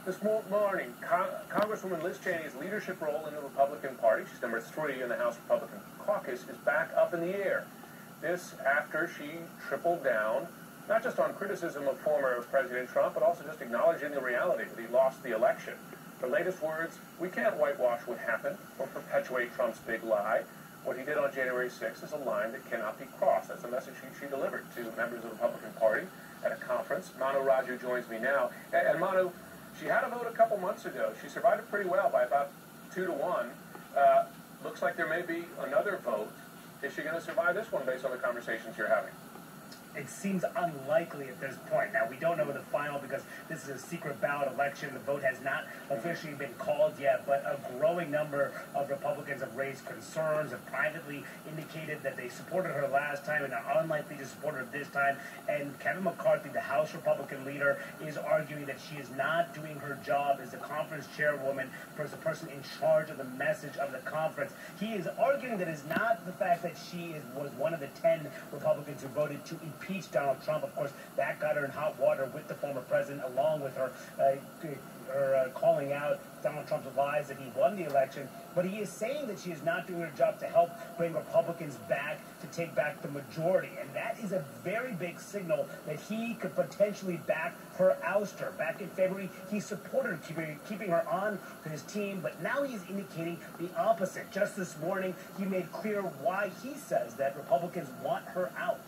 This morning, Congresswoman Liz Cheney's leadership role in the Republican Party, she's number 3 in the House Republican caucus, is back up in the air. This after she tripled down, not just on criticism of former President Trump, but also just acknowledging the reality that he lost the election. Her latest words: "We can't whitewash what happened or perpetuate Trump's big lie. What he did on January 6th is a line that cannot be crossed." That's a message she delivered to members of the Republican Party at a conference. Manu Raju joins me now. And Manu, she had a vote a couple months ago. She survived it pretty well by about 2-1. Looks like there may be another vote. Is she going to survive this one based on the conversations you're having? It seems unlikely at this point. Now, we don't know the final because this is a secret ballot election. The vote has not officially been called yet, but a growing number of Republicans have raised concerns, have privately indicated that they supported her last time and are unlikely to support her this time. And Kevin McCarthy, the House Republican leader, is arguing that she is not doing her job as the conference chairwoman, as the person in charge of the message of the conference. He is arguing that it's not the fact that she was one of the 10 Republicans who voted to impeach Donald Trump. Of course, that got her in hot water with the former president, along with her calling out Donald Trump's lies that he won the election. But he is saying that she is not doing her job to help bring Republicans back, to take back the majority. And that is a very big signal that he could potentially back her ouster. Back in February, he supported her, keeping her on his team, but now he is indicating the opposite. Just this morning, he made clear why he says that Republicans want her out.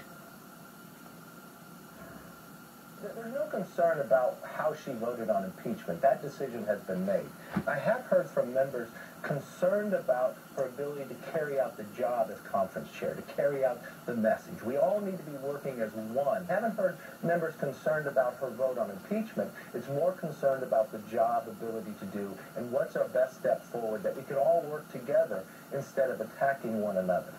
There's no concern about how she voted on impeachment. That decision has been made. I have heard from members concerned about her ability to carry out the job as conference chair, to carry out the message. We all need to be working as one. I haven't heard members concerned about her vote on impeachment. It's more concerned about the job ability to do and what's our best step forward, that we can all work together instead of attacking one another.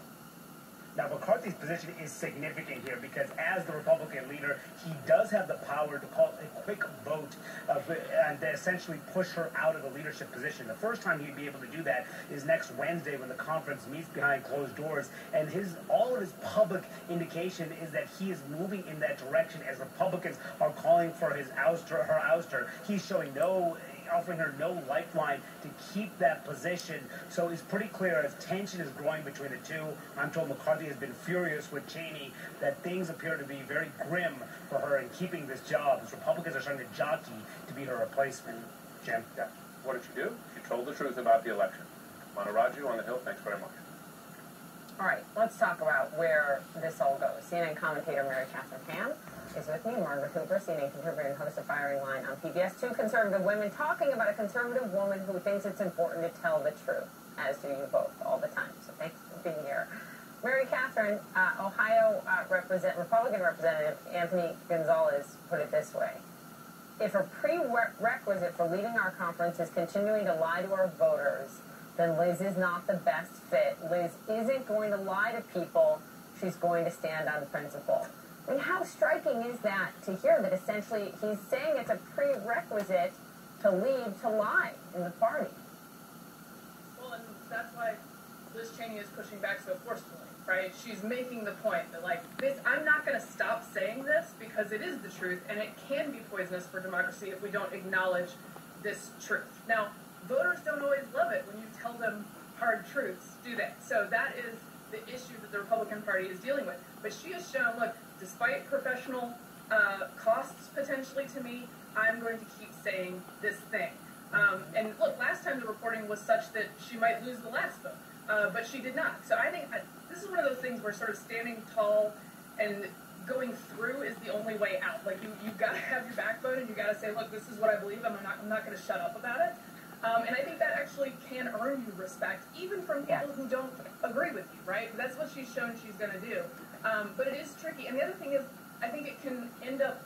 Now, McCarthy's position is significant here because as the Republican leader, he does have the power to call a quick vote and to essentially push her out of the leadership position. The first time he'd be able to do that is next Wednesday when the conference meets behind closed doors. And all of his public indication is that he is moving in that direction as Republicans are calling for her ouster. He's offering her no lifeline to keep that position. So it's pretty clear as tension is growing between the two. I'm told McCarthy has been furious with Cheney that things appear to be very grim for her in keeping this job, as Republicans are starting to jockey to be her replacement. Jim? Yeah. What did she do? She told the truth about the election. Manu Raju on the Hill, thanks very much. All right, let's talk about where this all goes. CNN commentator Mary Catherine Ham is with me. Margaret Hooper, CNN contributor and host of Firing Line on PBS. 2 conservative women talking about a conservative woman who thinks it's important to tell the truth, as do you both all the time. So thanks for being here. Mary Catherine, Ohio Republican Representative Anthony Gonzalez put it this way: if a prerequisite for leading our conference is continuing to lie to our voters, then Liz is not the best fit. Liz isn't going to lie to people. She's going to stand on principle. I mean, how striking is that to hear that essentially he's saying it's a prerequisite to lead to lie in the party? Well, and that's why Liz Cheney is pushing back so forcefully, right? She's making the point that, like, I'm not going to stop saying this because it is the truth, and it can be poisonous for democracy if we don't acknowledge this truth. Now, voters don't always love it when you tell them hard truths, do they? So that is the issue that the Republican Party is dealing with. But she has shown, look, despite professional costs potentially to me, I'm going to keep saying this thing. And look, last time the reporting was such that she might lose the last vote, but she did not. So I think this is one of those things where sort of standing tall and going through is the only way out. Like, you've got to have your backbone, and you've got to say, look, this is what I believe. I'm not going to shut up about it. And I think that actually can earn you respect, even from people who don't agree with you, right? That's what she's shown she's going to do. But it is tricky. And the other thing is, I think it can end up,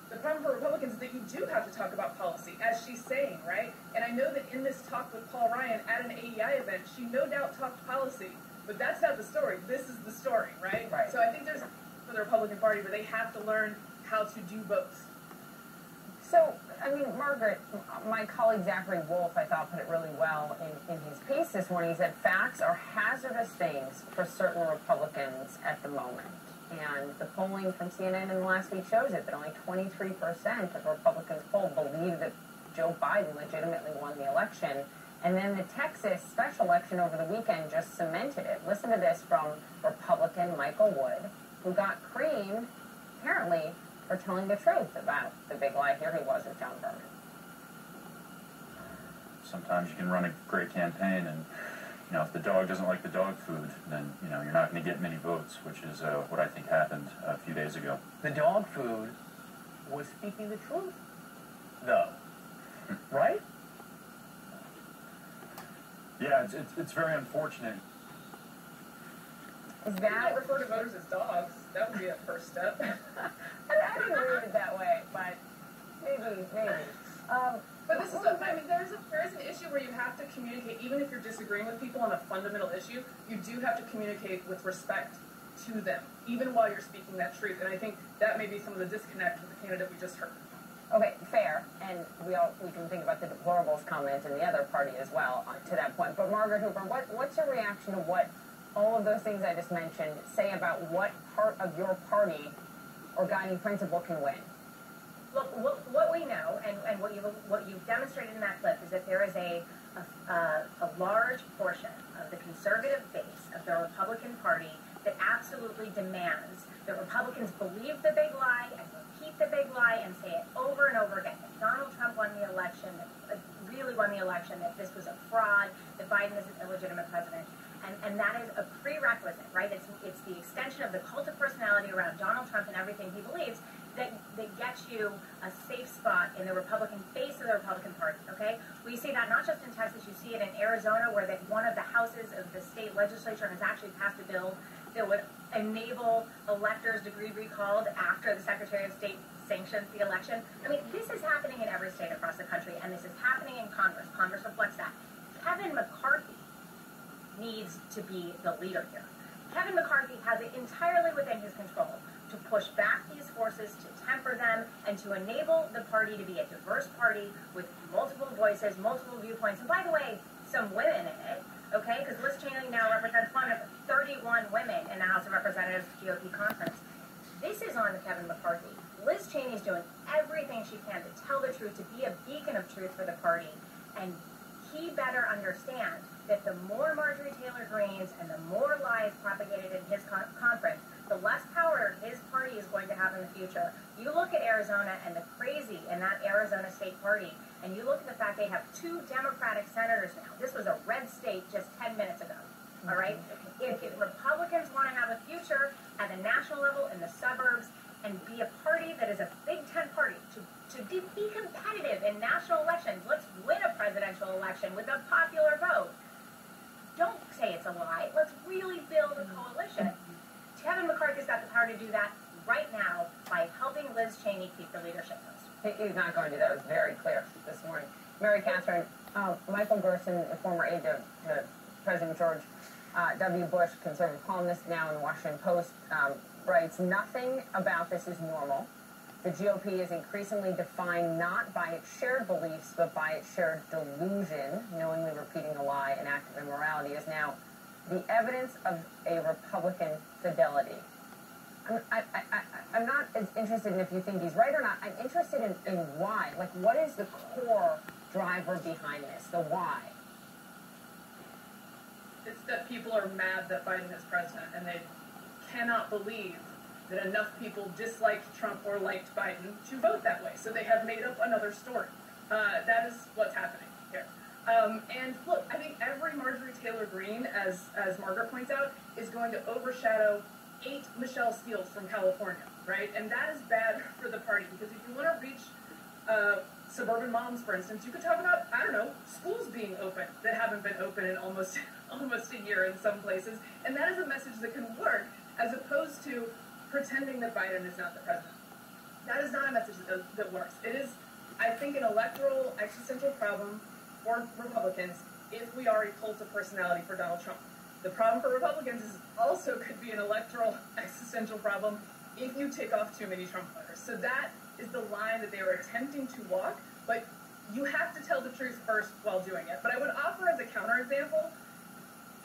the problem for Republicans is that you do have to talk about policy, as she's saying, right? And I know that in this talk with Paul Ryan at an AEI event, she no doubt talked policy, but that's not the story. This is the story, right? So I think there's for the Republican Party where they have to learn how to do both. So, I mean, Margaret, my colleague Zachary Wolf, I thought, put it really well in his piece this morning. He said facts are hazardous things for certain Republicans at the moment. And the polling from CNN in the last week shows it, that only 23% of Republicans polled believe that Joe Biden legitimately won the election. And then the Texas special election over the weekend just cemented it. Listen to this from Republican Michael Wood, who got creamed, apparently, for telling the truth about the big lie. Here he was with John Berman. Sometimes you can run a great campaign, and if the dog doesn't like the dog food, then you're not going to get many votes, which is what I think happened a few days ago. The dog food was speaking the truth, though, right? Yeah, it's very unfortunate. Is You that don't refer to voters as dogs. That would be a first step. I didn't read it that way, but maybe. But this is, there is an issue where you have to communicate, even if you're disagreeing with people on a fundamental issue, you do have to communicate with respect to them, even while you're speaking that truth. And I think that may be some of the disconnect with the candidate we just heard. Okay, fair, and we can think about the deplorables comment in the other party as well to that point. But Margaret Hooper, what's your reaction to what all of those things I just mentioned say about what part of your party or guiding principle can win? Look, what we know, and what you've demonstrated in that clip, is that there is a large portion of the conservative base of the Republican Party that absolutely demands that Republicans believe the big lie and repeat the big lie and say it over and over again. That Donald Trump won the election, that really won the election, that this was a fraud, that Biden is an illegitimate president. And that is a prerequisite, right? It's the extension of the cult of personality around Donald Trump and everything he believes that gets you a safe spot in the Republican base of the Republican Party, okay? We see that not just in Texas, you see it in Arizona, where one of the houses of the state legislature has actually passed a bill that would enable electors to be recalled after the Secretary of State sanctions the election. I mean, this is happening in every state across the country, and this is happening in Congress. Congress reflects that. Kevin McCarthy needs to be the leader here. Kevin McCarthy has it entirely within his control to push back these forces, to temper them, and to enable the party to be a diverse party with multiple voices, multiple viewpoints, and by the way, some women in it, okay? Because Liz Cheney now represents one of 31 women in the House of Representatives GOP conference. This is on Kevin McCarthy. Liz Cheney is doing everything she can to tell the truth, to be a beacon of truth for the party, and he better understand that the more Marjorie Taylor Greenes and the more lies propagated in his conference, the less power his party is going to have in the future. You look at Arizona and the crazy in that Arizona state party, and you look at the fact they have 2 Democratic senators now. This was a red state just 10 minutes ago, all right? If Republicans want to have a future at the national level in the suburbs and be a party that is a Big Ten party, to be competitive in national elections, let's win a presidential election with a popular vote. Don't say it's a lie. Let's really build a coalition. Kevin McCarthy's got the power to do that right now by helping Liz Cheney keep the leadership post. He's not going to do that. It was very clear this morning. Mary Catherine, Michael Gerson, the former aide to President George W. Bush, conservative columnist now in the Washington Post, writes, nothing about this is normal. The GOP is increasingly defined not by its shared beliefs, but by its shared delusion. Knowingly repeating a lie, an act of immorality, is now the evidence of a Republican fidelity. I'm not as interested in if you think he's right or not. I'm interested in why. Like, what is the core driver behind this? The why? It's that people are mad that Biden is president, and they cannot believe that enough people disliked Trump or liked Biden to vote that way. So they have made up another story. That is what's happening here. And look, I think every Marjorie Taylor Greene, as Margaret points out, is going to overshadow 8 Michelle Steeles from California, right? And that is bad for the party, because if you want to reach suburban moms, for instance, you could talk about, I don't know, schools being open that haven't been open in almost a year in some places. And that is a message that can work, as opposed to pretending that Biden is not the president. That is not a message that works. It is, I think, an electoral existential problem for Republicans if we are a cult of personality for Donald Trump. The problem for Republicans is also could be an electoral existential problem if you tick off too many Trump voters. So that is the line that they are attempting to walk, but you have to tell the truth first while doing it. But I would offer as a counterexample,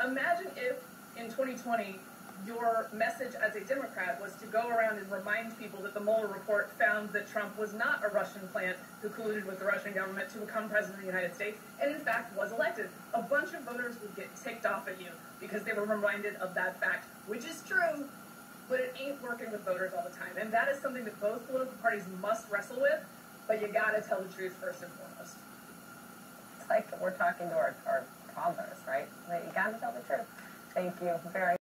imagine if in 2020 your message as a Democrat was to go around and remind people that the Mueller report found that Trump was not a Russian plant who colluded with the Russian government to become president of the United States, and in fact was elected. A bunch of voters would get ticked off at you because they were reminded of that fact, which is true, but it ain't working with voters all the time. And that is something that both political parties must wrestle with, but you gotta tell the truth first and foremost. It's like we're talking to our toddlers, right? You gotta tell the truth. Thank you very